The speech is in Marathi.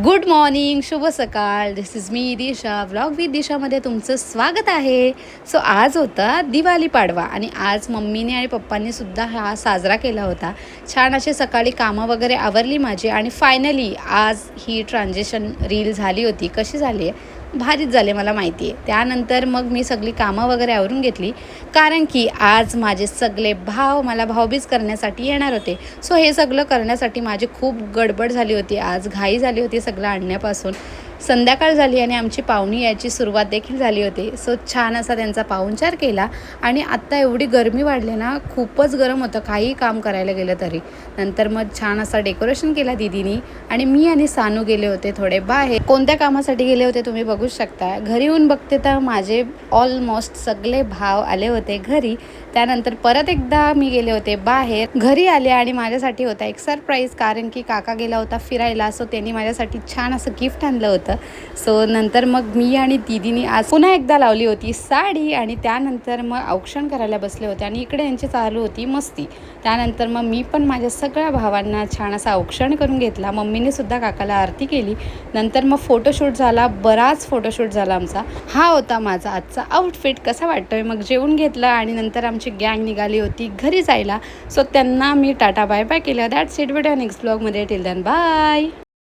गुड मॉर्निंग, शुभ सकाळ. This is me Disha. Vlog with दिशामध्ये तुमचं स्वागत आहे. सो आज होता दिवाळी पाडवा आणि आज मम्मीने आणि पप्पांनी सुद्धा हा साजरा केला होता. छान असे सकाळी कामं वगैरे आवरली माझी आणि फायनली आज ही ट्रान्झॅक्शन रील झाली होती. कशी झाली आहे? भारीच झाले, मला माहिती आहे. त्यानंतर मग मी सगळी कामं वगैरे आवरून घेतली, कारण की आज माझे सगळे भाव मला भाऊबीज करण्यासाठी येणार होते. सो हे सगळं करण्यासाठी माझी खूप गडबड झाली होती. आज घाई झाली होती सगळं आणण्यापासून. संध्याकाळ झाली आणि आमची पाहुणी यायची सुरुवात देखील झाली होती. सो छान असा त्यांचा पाहुणचार केला आणि आत्ता एवढी गरमी वाढली ना, खूपच गरम होतं काही काम करायला गेलं तरी. नंतर मग छान असा डेकोरेशन केला दीदीनी आणि मी आणि सानू गेले होते थोडे बाहेर. कोणत्या कामासाठी गेले होते तुम्ही बघू शकता. घरी येऊन बघते तर माझे ऑलमोस्ट सगळे भाव आले होते घरी. त्यानंतर परत एकदा मी गेले होते बाहेर. घरी आले आणि माझ्यासाठी होता एक सरप्राईज, कारण की काका गेला होता फिरायला. सो त्यांनी माझ्यासाठी छान असं गिफ्ट आणलं होतं. सो नंतर मग मी आणि दीदीनी आज पुन्हा एकदा लावली होती साडी आणि त्यानंतर मग औक्षण करायला बसले होते आणि इकडे यांची चालू होती मस्ती. त्यानंतर मग मी पण माझ्या सगळ्या भावांना छान असा औक्षण करून घेतला. मम्मीने सुद्धा काकाला आरती केली. नंतर मग फोटोशूट झाला, बराच फोटोशूट झाला आमचा. हा होता माझा आजचा आउटफिट. कसा वाटतोय? मग जेवून घेतलं आणि नंतर आमची गँग निघाली होती घरी जायला. सो त्यांना मी टाटा बाय बाय केलं. That's it. व्हिडिओ नेक्स्ट ब्लॉगमध्ये. Till then bye.